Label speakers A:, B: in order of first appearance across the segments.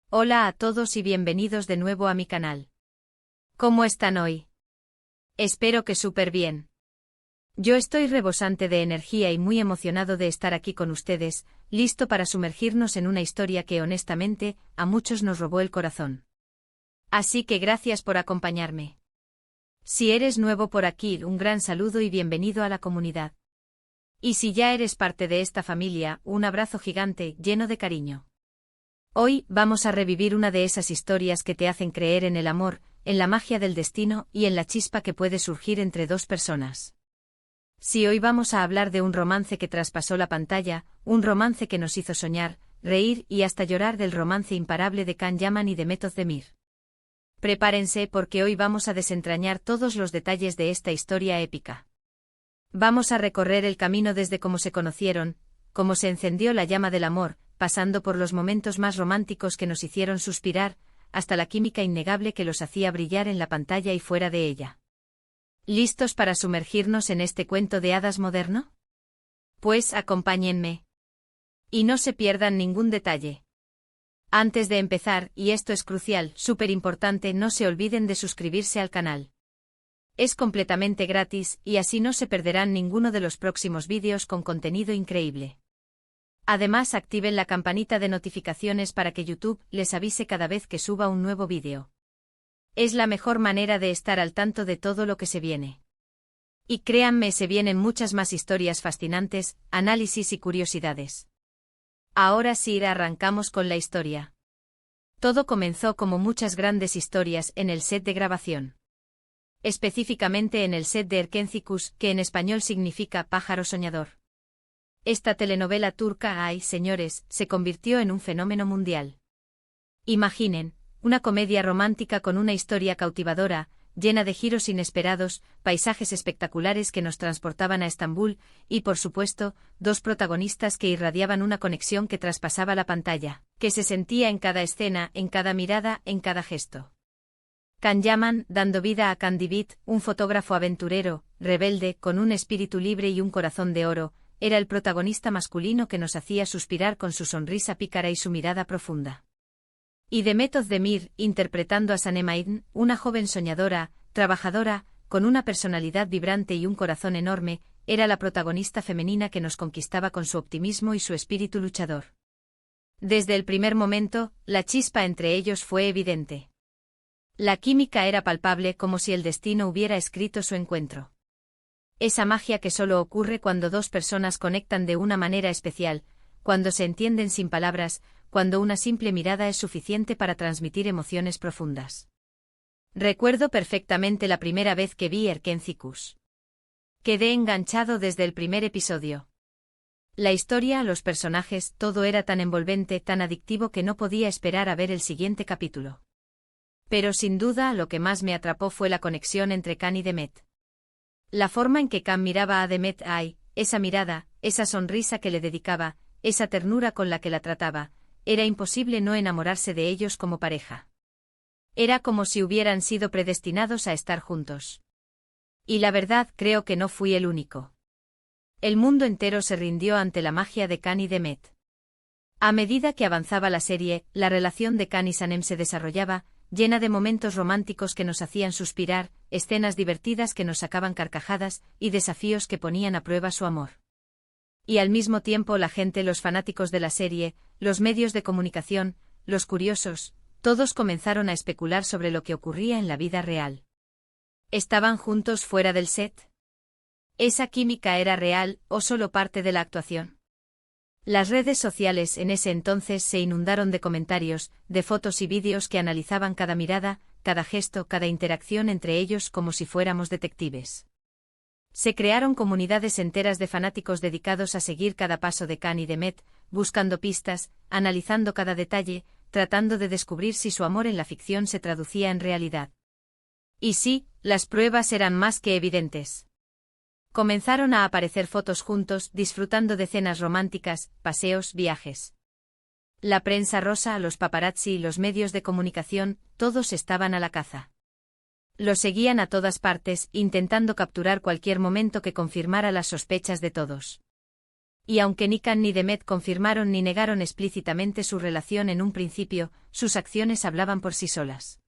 A: Hola a todos y bienvenidos de nuevo a mi canal. ¿Cómo están hoy? Espero que súper bien. Yo estoy rebosante de energía y muy emocionado de estar aquí con ustedes, listo para sumergirnos en una historia que honestamente, a muchos nos robó el corazón. Así que gracias por acompañarme. Si eres nuevo por aquí, un gran saludo y bienvenido a la comunidad. Y si ya eres parte de esta familia, un abrazo gigante, lleno de cariño. Hoy vamos a revivir una de esas historias que te hacen creer en el amor, en la magia del destino y en la chispa que puede surgir entre dos personas. Sí, hoy vamos a hablar de un romance que traspasó la pantalla, un romance que nos hizo soñar, reír y hasta llorar, del romance imparable de Can Yaman y de Method Demir. Prepárense porque hoy vamos a desentrañar todos los detalles de esta historia épica. Vamos a recorrer el camino desde cómo se conocieron, cómo se encendió la llama del amor, pasando por los momentos más románticos que nos hicieron suspirar, hasta la química innegable que los hacía brillar en la pantalla y fuera de ella. ¿Listos para sumergirnos en este cuento de hadas moderno? Pues acompáñenme. Y no se pierdan ningún detalle. Antes de empezar, y esto es crucial, súper importante, no se olviden de suscribirse al canal. Es completamente gratis y así no se perderán ninguno de los próximos vídeos con contenido increíble. Además, activen la campanita de notificaciones para que YouTube les avise cada vez que suba un nuevo vídeo. Es la mejor manera de estar al tanto de todo lo que se viene. Y créanme, se vienen muchas más historias fascinantes, análisis y curiosidades. Ahora sí, arrancamos con la historia. Todo comenzó como muchas grandes historias en el set de grabación. Específicamente en el set de Erkencikus, que en español significa pájaro soñador. Esta telenovela turca, ay señores, se convirtió en un fenómeno mundial. Imaginen, una comedia romántica con una historia cautivadora, llena de giros inesperados, paisajes espectaculares que nos transportaban a Estambul, y por supuesto, dos protagonistas que irradiaban una conexión que traspasaba la pantalla, que se sentía en cada escena, en cada mirada, en cada gesto. Can Yaman, dando vida a Candivit, un fotógrafo aventurero, rebelde, con un espíritu libre y un corazón de oro, era el protagonista masculino que nos hacía suspirar con su sonrisa pícara y su mirada profunda. Y de Method Demir, interpretando a Sanemaiden, una joven soñadora, trabajadora, con una personalidad vibrante y un corazón enorme, era la protagonista femenina que nos conquistaba con su optimismo y su espíritu luchador. Desde el primer momento, la chispa entre ellos fue evidente. La química era palpable, como si el destino hubiera escrito su encuentro. Esa magia que solo ocurre cuando dos personas conectan de una manera especial, cuando se entienden sin palabras, cuando una simple mirada es suficiente para transmitir emociones profundas. Recuerdo perfectamente la primera vez que vi Erkencikus. Quedé enganchado desde el primer episodio. La historia, los personajes, todo era tan envolvente, tan adictivo que no podía esperar a ver el siguiente capítulo. Pero sin duda lo que más me atrapó fue la conexión entre Can y Demet. La forma en que Can miraba a Demet, esa mirada, esa sonrisa que le dedicaba, esa ternura con la que la trataba, era imposible no enamorarse de ellos como pareja. Era como si hubieran sido predestinados a estar juntos. Y la verdad, creo que no fui el único. El mundo entero se rindió ante la magia de Can y Demet. A medida que avanzaba la serie, la relación de Can y Sanem se desarrollaba, llena de momentos románticos que nos hacían suspirar, escenas divertidas que nos sacaban carcajadas, y desafíos que ponían a prueba su amor. Y al mismo tiempo la gente, los fanáticos de la serie, los medios de comunicación, los curiosos, todos comenzaron a especular sobre lo que ocurría en la vida real. ¿Estaban juntos fuera del set? ¿Esa química era real, o solo parte de la actuación? Las redes sociales en ese entonces se inundaron de comentarios, de fotos y vídeos que analizaban cada mirada, cada gesto, cada interacción entre ellos como si fuéramos detectives. Se crearon comunidades enteras de fanáticos dedicados a seguir cada paso de Can y Demet, buscando pistas, analizando cada detalle, tratando de descubrir si su amor en la ficción se traducía en realidad. Y sí, las pruebas eran más que evidentes. Comenzaron a aparecer fotos juntos, disfrutando de cenas románticas, paseos, viajes. La prensa rosa, los paparazzi y los medios de comunicación, todos estaban a la caza. Los seguían a todas partes, intentando capturar cualquier momento que confirmara las sospechas de todos. Y aunque ni Khan ni Demet confirmaron ni negaron explícitamente su relación en un principio, sus acciones hablaban por sí solas.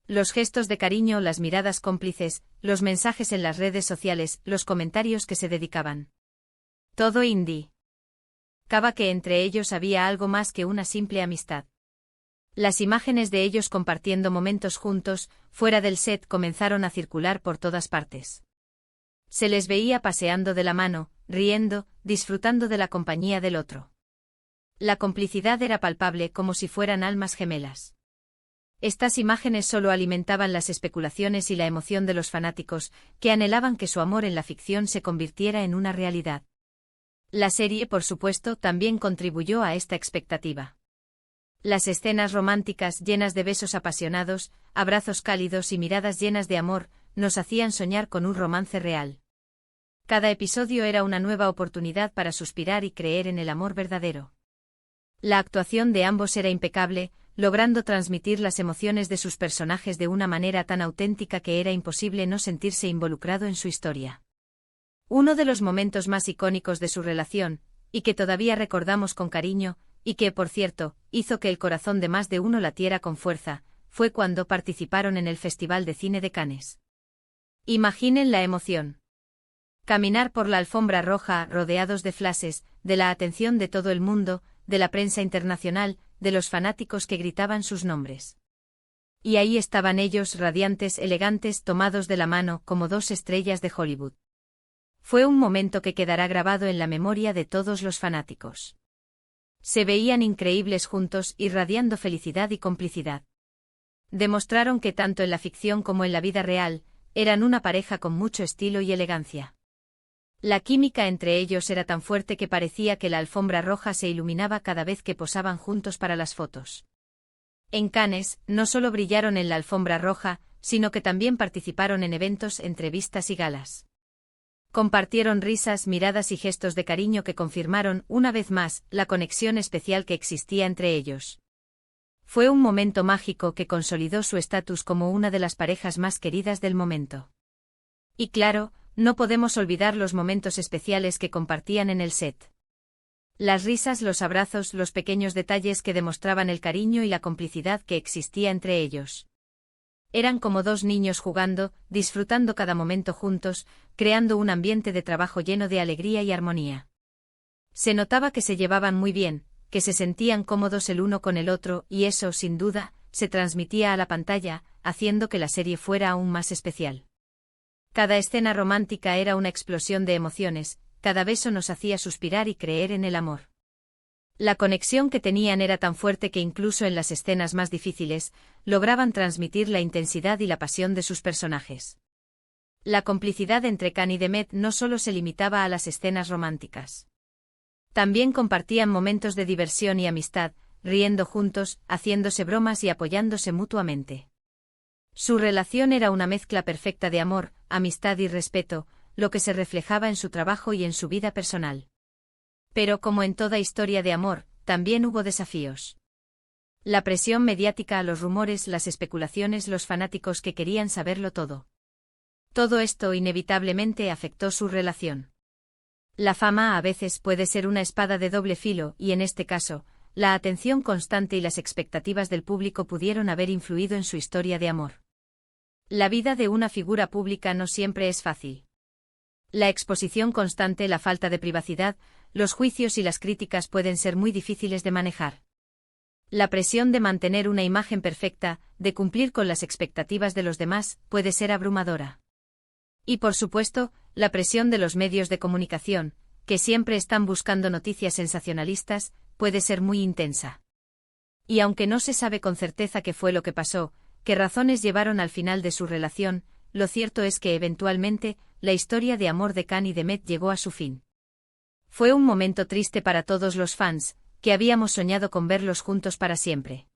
A: Los gestos de cariño, las miradas cómplices, los mensajes en las redes sociales, los comentarios que se dedicaban. Todo indicaba que entre ellos había algo más que una simple amistad. Las imágenes de ellos compartiendo momentos juntos, fuera del set, comenzaron a circular por todas partes. Se les veía paseando de la mano, riendo, disfrutando de la compañía del otro. La complicidad era palpable, como si fueran almas gemelas. Estas imágenes solo alimentaban las especulaciones y la emoción de los fanáticos, que anhelaban que su amor en la ficción se convirtiera en una realidad. La serie, por supuesto, también contribuyó a esta expectativa. Las escenas románticas llenas de besos apasionados, abrazos cálidos y miradas llenas de amor, nos hacían soñar con un romance real. Cada episodio era una nueva oportunidad para suspirar y creer en el amor verdadero. La actuación de ambos era impecable, logrando transmitir las emociones de sus personajes de una manera tan auténtica que era imposible no sentirse involucrado en su historia. Uno de los momentos más icónicos de su relación, y que todavía recordamos con cariño, y que, por cierto, hizo que el corazón de más de uno latiera con fuerza, fue cuando participaron en el Festival de Cine de Cannes. Imaginen la emoción. Caminar por la alfombra roja, rodeados de flashes, de la atención de todo el mundo, de la prensa internacional, de los fanáticos que gritaban sus nombres. Y ahí estaban ellos, radiantes, elegantes, tomados de la mano, como dos estrellas de Hollywood. Fue un momento que quedará grabado en la memoria de todos los fanáticos. Se veían increíbles juntos, irradiando felicidad y complicidad. Demostraron que tanto en la ficción como en la vida real, eran una pareja con mucho estilo y elegancia. La química entre ellos era tan fuerte que parecía que la alfombra roja se iluminaba cada vez que posaban juntos para las fotos. En Cannes, no solo brillaron en la alfombra roja, sino que también participaron en eventos, entrevistas y galas. Compartieron risas, miradas y gestos de cariño que confirmaron, una vez más, la conexión especial que existía entre ellos. Fue un momento mágico que consolidó su estatus como una de las parejas más queridas del momento. Y claro, no podemos olvidar los momentos especiales que compartían en el set. Las risas, los abrazos, los pequeños detalles que demostraban el cariño y la complicidad que existía entre ellos. Eran como dos niños jugando, disfrutando cada momento juntos, creando un ambiente de trabajo lleno de alegría y armonía. Se notaba que se llevaban muy bien, que se sentían cómodos el uno con el otro, y eso, sin duda, se transmitía a la pantalla, haciendo que la serie fuera aún más especial. Cada escena romántica era una explosión de emociones, cada beso nos hacía suspirar y creer en el amor. La conexión que tenían era tan fuerte que incluso en las escenas más difíciles, lograban transmitir la intensidad y la pasión de sus personajes. La complicidad entre Khan y Demet no solo se limitaba a las escenas románticas. También compartían momentos de diversión y amistad, riendo juntos, haciéndose bromas y apoyándose mutuamente. Su relación era una mezcla perfecta de amor, amistad y respeto, lo que se reflejaba en su trabajo y en su vida personal. Pero como en toda historia de amor, también hubo desafíos. La presión mediática, los rumores, las especulaciones, los fanáticos que querían saberlo todo. Todo esto inevitablemente afectó su relación. La fama a veces puede ser una espada de doble filo y en este caso, la atención constante y las expectativas del público pudieron haber influido en su historia de amor. La vida de una figura pública no siempre es fácil. La exposición constante, la falta de privacidad, los juicios y las críticas pueden ser muy difíciles de manejar. La presión de mantener una imagen perfecta, de cumplir con las expectativas de los demás, puede ser abrumadora. Y por supuesto, la presión de los medios de comunicación, que siempre están buscando noticias sensacionalistas, puede ser muy intensa. Y aunque no se sabe con certeza qué fue lo que pasó, qué razones llevaron al final de su relación, lo cierto es que eventualmente, la historia de amor de Khan y Demet llegó a su fin. Fue un momento triste para todos los fans, que habíamos soñado con verlos juntos para siempre.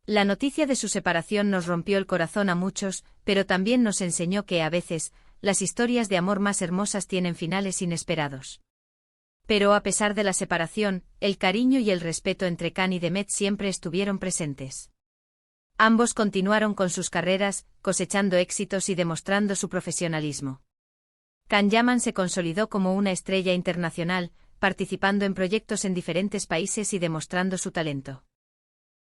A: La noticia de su separación nos rompió el corazón a muchos, pero también nos enseñó que a veces, las historias de amor más hermosas tienen finales inesperados. Pero a pesar de la separación, el cariño y el respeto entre Khan y Demet siempre estuvieron presentes. Ambos continuaron con sus carreras, cosechando éxitos y demostrando su profesionalismo. Can Yaman se consolidó como una estrella internacional, participando en proyectos en diferentes países y demostrando su talento.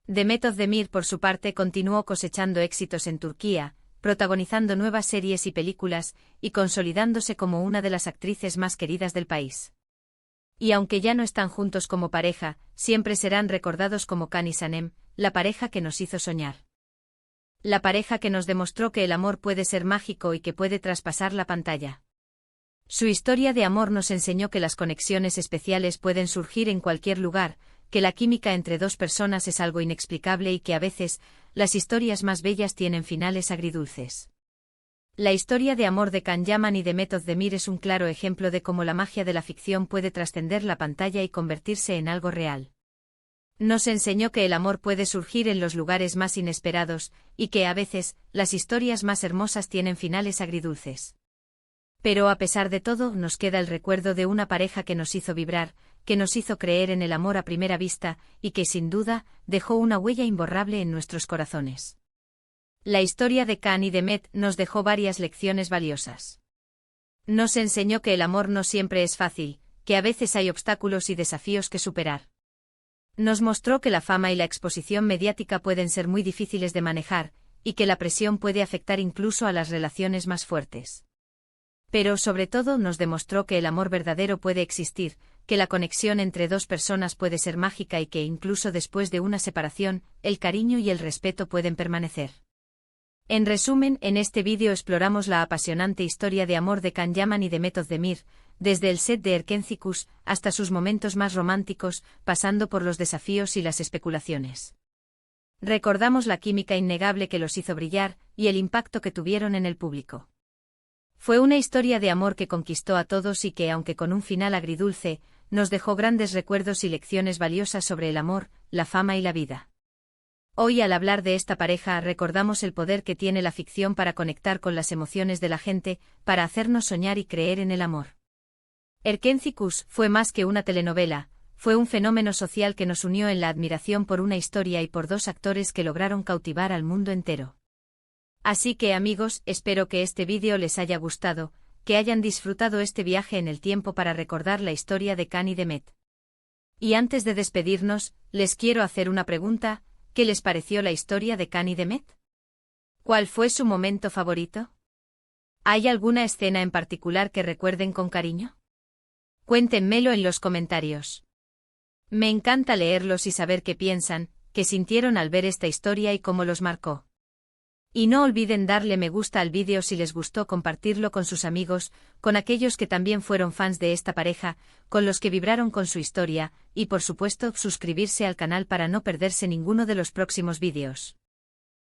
A: Demet Özdemir, por su parte, continuó cosechando éxitos en Turquía, protagonizando nuevas series y películas, y consolidándose como una de las actrices más queridas del país. Y aunque ya no están juntos como pareja, siempre serán recordados como Kaan y Sanem, la pareja que nos hizo soñar. La pareja que nos demostró que el amor puede ser mágico y que puede traspasar la pantalla. Su historia de amor nos enseñó que las conexiones especiales pueden surgir en cualquier lugar, que la química entre dos personas es algo inexplicable y que a veces, las historias más bellas tienen finales agridulces. La historia de amor de Kaan Yaman y Demet Özdemir es un claro ejemplo de cómo la magia de la ficción puede trascender la pantalla y convertirse en algo real. Nos enseñó que el amor puede surgir en los lugares más inesperados, y que a veces, las historias más hermosas tienen finales agridulces. Pero a pesar de todo, nos queda el recuerdo de una pareja que nos hizo vibrar, que nos hizo creer en el amor a primera vista, y que sin duda, dejó una huella imborrable en nuestros corazones. La historia de Kaan y Demet nos dejó varias lecciones valiosas. Nos enseñó que el amor no siempre es fácil, que a veces hay obstáculos y desafíos que superar. Nos mostró que la fama y la exposición mediática pueden ser muy difíciles de manejar, y que la presión puede afectar incluso a las relaciones más fuertes. Pero sobre todo nos demostró que el amor verdadero puede existir, que la conexión entre dos personas puede ser mágica y que incluso después de una separación, el cariño y el respeto pueden permanecer. En resumen, en este vídeo exploramos la apasionante historia de amor de Kaan Yaman y Demet Özdemir, desde el set de Erkenzikuş hasta sus momentos más románticos, pasando por los desafíos y las especulaciones. Recordamos la química innegable que los hizo brillar, y el impacto que tuvieron en el público. Fue una historia de amor que conquistó a todos y que, aunque con un final agridulce, nos dejó grandes recuerdos y lecciones valiosas sobre el amor, la fama y la vida. Hoy, al hablar de esta pareja, recordamos el poder que tiene la ficción para conectar con las emociones de la gente, para hacernos soñar y creer en el amor. Erkenzikuş fue más que una telenovela, fue un fenómeno social que nos unió en la admiración por una historia y por dos actores que lograron cautivar al mundo entero. Así que, amigos, espero que este vídeo les haya gustado, que hayan disfrutado este viaje en el tiempo para recordar la historia de Kaan y Demet. Y antes de despedirnos, les quiero hacer una pregunta: ¿qué les pareció la historia de Kaan y Demet? ¿Cuál fue su momento favorito? ¿Hay alguna escena en particular que recuerden con cariño? Cuéntenmelo en los comentarios. Me encanta leerlos y saber qué piensan, qué sintieron al ver esta historia y cómo los marcó. Y no olviden darle me gusta al vídeo si les gustó, compartirlo con sus amigos, con aquellos que también fueron fans de esta pareja, con los que vibraron con su historia, y por supuesto suscribirse al canal para no perderse ninguno de los próximos vídeos.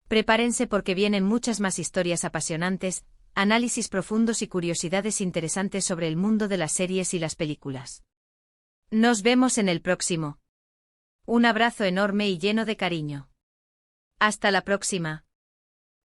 A: Prepárense porque vienen muchas más historias apasionantes, análisis profundos y curiosidades interesantes sobre el mundo de las series y las películas. Nos vemos en el próximo. Un abrazo enorme y lleno de cariño. Hasta la próxima.